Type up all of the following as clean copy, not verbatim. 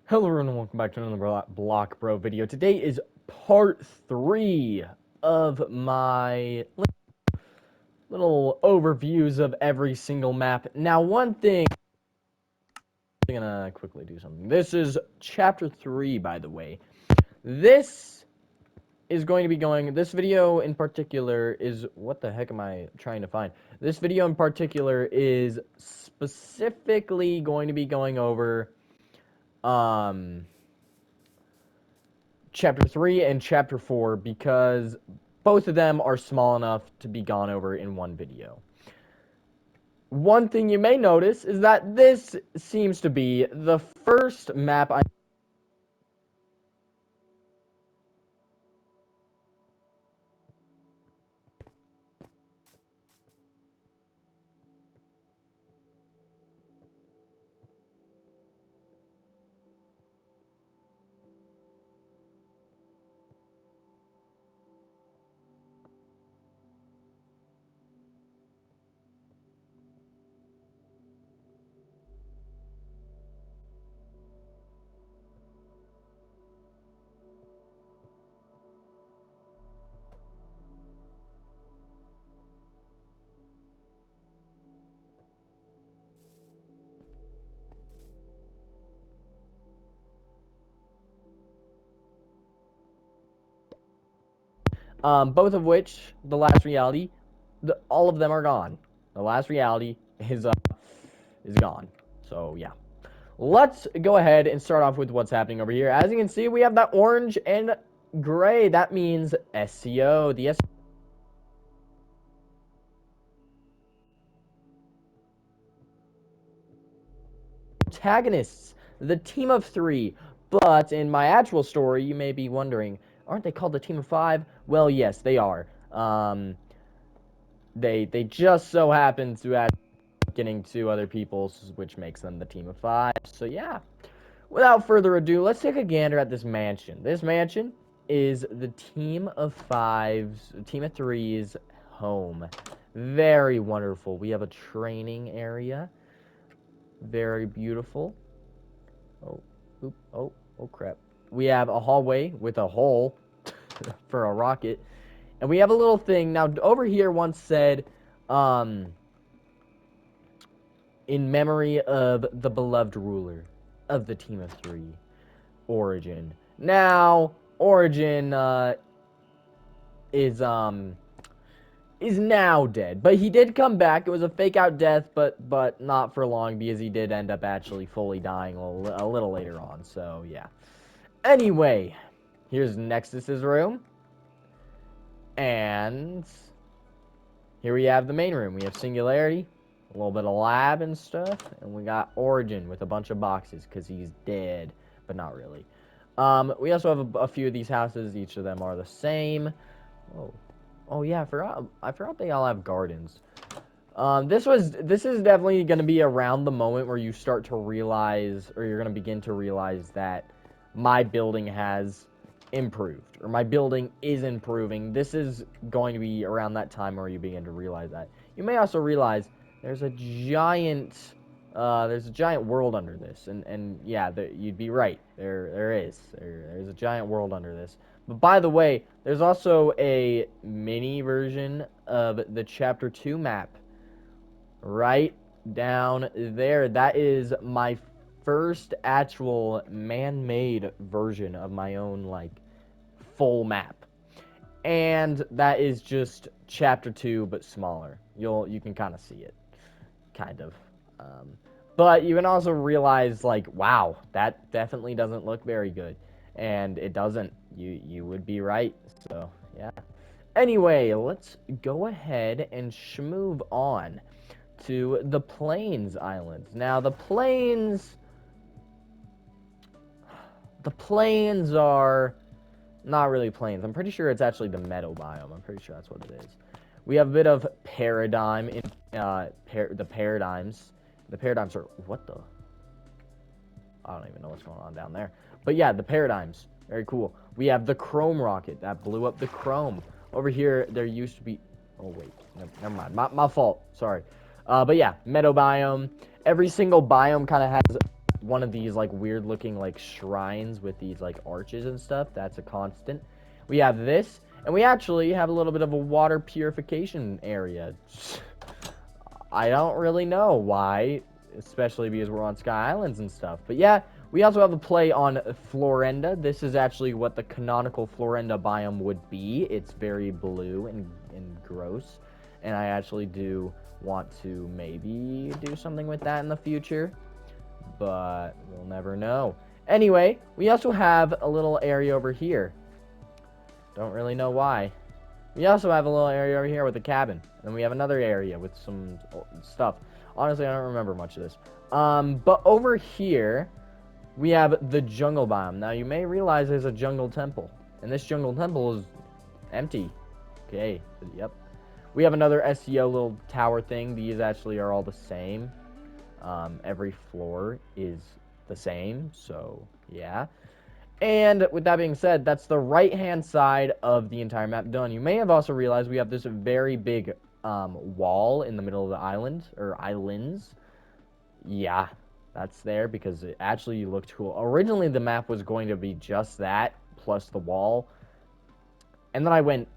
Hello everyone and welcome back to another Block Bro video. Today is part 3 of my little overviews of every single map. Now one thing, I'm gonna quickly do something. This is chapter 3, by the way. This is going to be this video in particular is, what the heck am I trying to find? This video in particular is specifically going to be going over, Chapter 3 and Chapter 4 because both of them are small enough to be gone over in one video. One thing you may notice is that this seems to be the first map I both of which the last reality, all of them are gone. The last reality is gone. So yeah. Let's go ahead and start off with what's happening over here. As you can see, we have that orange and gray. That means SCO. The protagonists, the team of 3. But in my actual story, you may be wondering, aren't they called the team of 5? Well, yes, they are. They just so happen to add getting 2 other people, which makes them the team of 5. So yeah, without further ado, let's take a gander at this mansion. This mansion is the team of 5's, team of 3's home. Very wonderful. We have a training area. Very beautiful. Oh crap. We have a hallway with a hole for a rocket. And we have a little thing. Now, over here once said, in memory of the beloved ruler of the team of 3, Origin. Now, Origin, is now dead. But he did come back. It was a fake out death, but not for long because he did end up actually fully dying a little later on. So, yeah. Anyway, here's Nexus's room. And here we have the main room. We have Singularity, a little bit of lab and stuff, and we got Origin with a bunch of boxes because he's dead, but not really. We also have a few of these houses. Each of them are the same. Oh yeah, I forgot they all have gardens. This is definitely going to be around the moment where you start to realize, or you're going to begin to realize that my building has improved, or my building is improving. This is going to be around that time where you begin to realize that. You may also realize there's a giant world under this, and yeah, you'd be right. There's a giant world under this. But by the way, there's also a mini version of the Chapter 2 map right down there. That is my first actual man-made version of my own, like, full map. And that is just Chapter 2, but smaller. You can kind of see it. Kind of. But you can also realize, like, wow, that definitely doesn't look very good. And it doesn't. You would be right. So, yeah. Anyway, let's go ahead and schmove on to the Plains Islands. Now, the Plains are not really plains. I'm pretty sure it's actually the meadow biome. I'm pretty sure that's what it is. We have a bit of paradigm in the paradigms. The paradigms are, what the? I don't even know what's going on down there. But yeah, the paradigms. Very cool. We have the chrome rocket that blew up the chrome. Over here, there used to be... Oh, wait. No, never mind. My fault. Sorry. But yeah, meadow biome. Every single biome kind of has one of these like weird looking like shrines with these like arches and stuff. That's a constant. We have this, and we actually have a little bit of a water purification area. I don't really know why, especially because we're on Sky Islands and stuff. But yeah, we also have a play on Florenda. This is actually what the canonical Florenda biome would be. It's very blue and gross. And I actually do want to maybe do something with that in the future. But we'll never know. Anyway, we also have a little area over here. Don't really know why. We also have a little area over here with a cabin. And we have another area with some stuff. Honestly, I don't remember much of this. But over here, we have the jungle biome. Now, you may realize there's a jungle temple. And this jungle temple is empty. Okay, yep. We have another SEO little tower thing. These actually are all the same. Every floor is the same, so yeah. And with that being said, that's the right-hand side of the entire map done. You may have also realized we have this very big wall in the middle of the island, or islands. Yeah, that's there because it actually looked cool. Originally, the map was going to be just that, plus the wall. And then I went,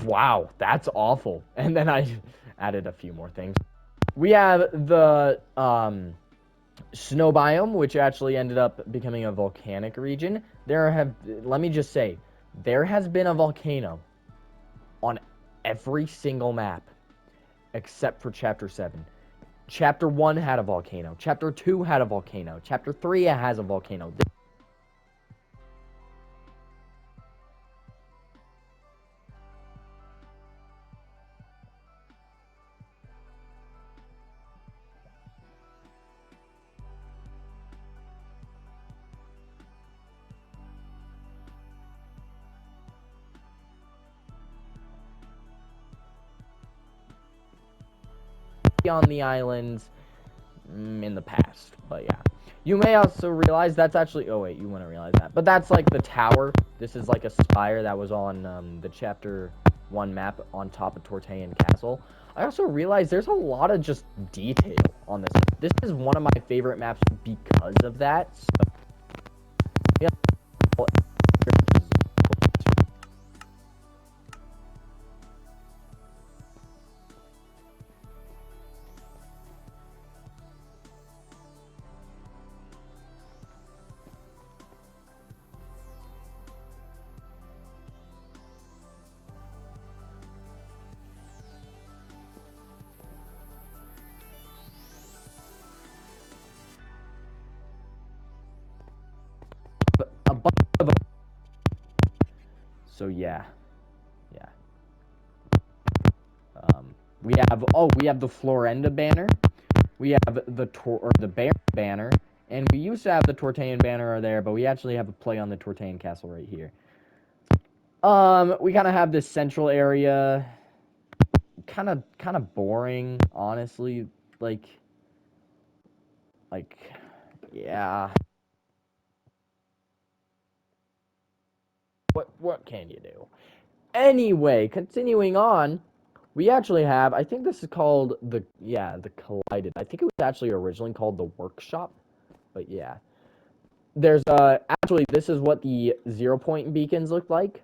wow, that's awful. And then I added a few more things. We have the snow biome, which actually ended up becoming a volcanic region. Let me just say, there has been a volcano on every single map except for Chapter 7. Chapter 1 had a volcano. Chapter 2 had a volcano. Chapter 3 has a volcano. On the islands in the past, but yeah. You may also realize that's actually, oh wait, you wouldn't realize that, but that's like the tower. This is like a spire that was on the Chapter 1 map on top of Tortayan Castle. I also realized there's a lot of just detail on this. This is one of my favorite maps because of that. So, yeah. A bunch of so yeah. We have the Florenda banner. We have the Baron banner, and we used to have the Tortayan banner there, but we actually have a play on the Tortayan Castle right here. We kind of have this central area, kind of boring, honestly. Like, yeah. What can you do? Anyway, continuing on, we actually have, I think this is called the Collided. I think it was actually originally called the Workshop, but yeah. There's actually this is what the 0 point beacons look like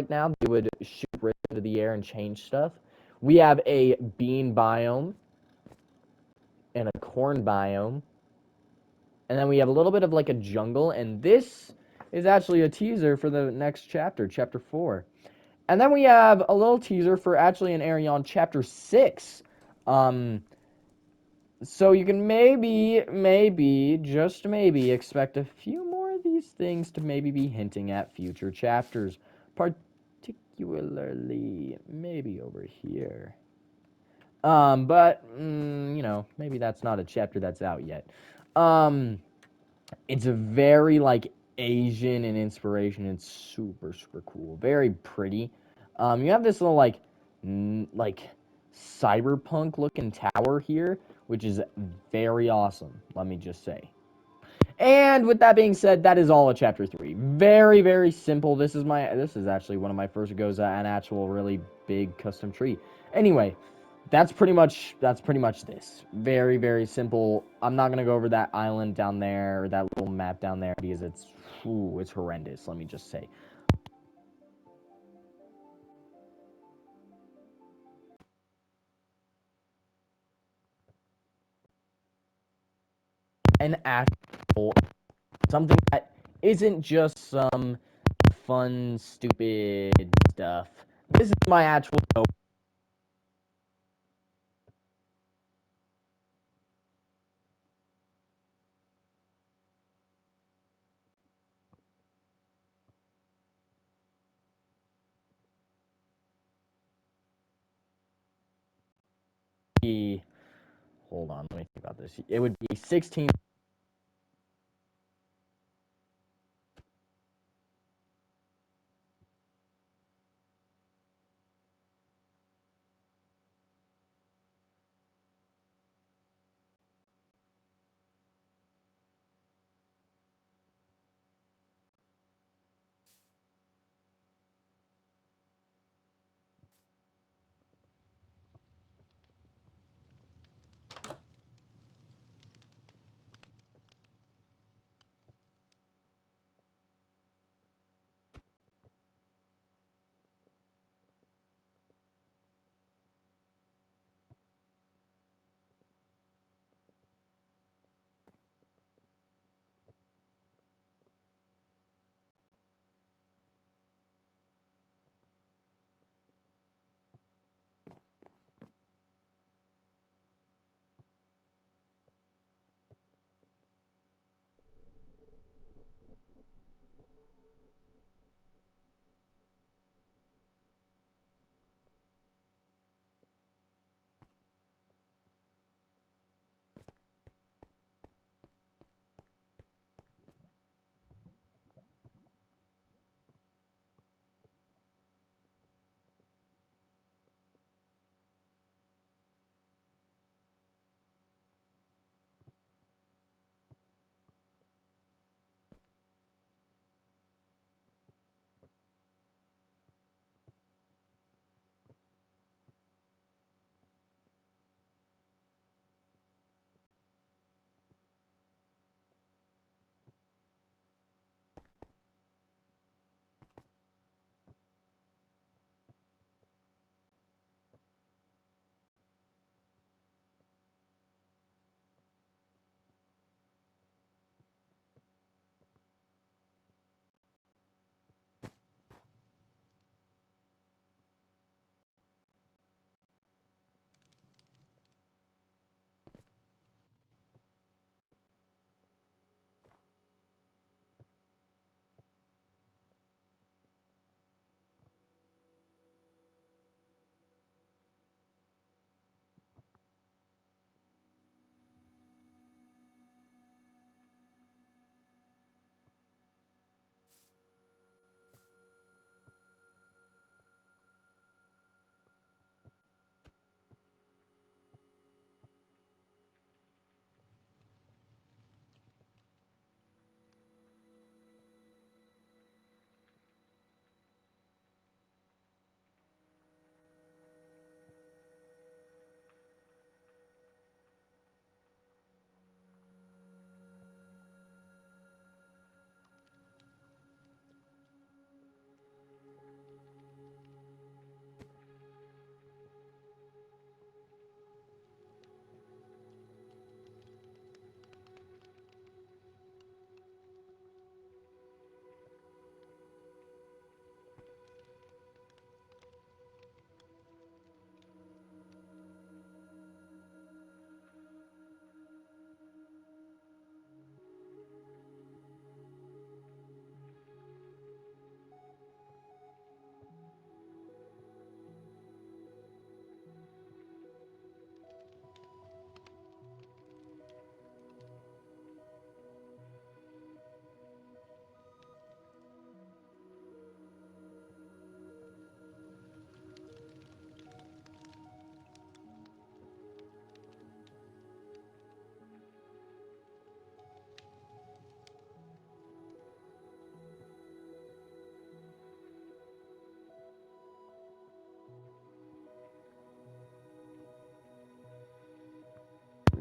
now. They would shoot right into the air and change stuff. We have a bean biome and a corn biome. And then we have a little bit of like a jungle, and this is actually a teaser for the next chapter, chapter 4. And then we have a little teaser for actually an area on chapter 6. So you can maybe, just maybe, expect a few more of these things to maybe be hinting at future chapters. Particularly, maybe over here. But, maybe that's not a chapter that's out yet. It's a very, like, Asian in inspiration. It's super, super cool. Very pretty. You have this little, like cyberpunk looking tower here, which is very awesome, let me just say. And with that being said, that is all of chapter 3. Very, very simple. This is actually one of my first goes at an actual really big custom tree. Anyway, that's pretty much this. Very, very simple. I'm not gonna go over that island down there or that little map down there because it's horrendous. Let me just say. An actual something that isn't just some fun, stupid stuff. This is my actual. Hold on, let me think about this. It would be 16.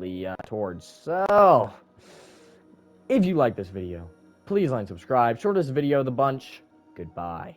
slightly towards. So, if you like this video, please like and subscribe. Shortest video of the bunch. Goodbye.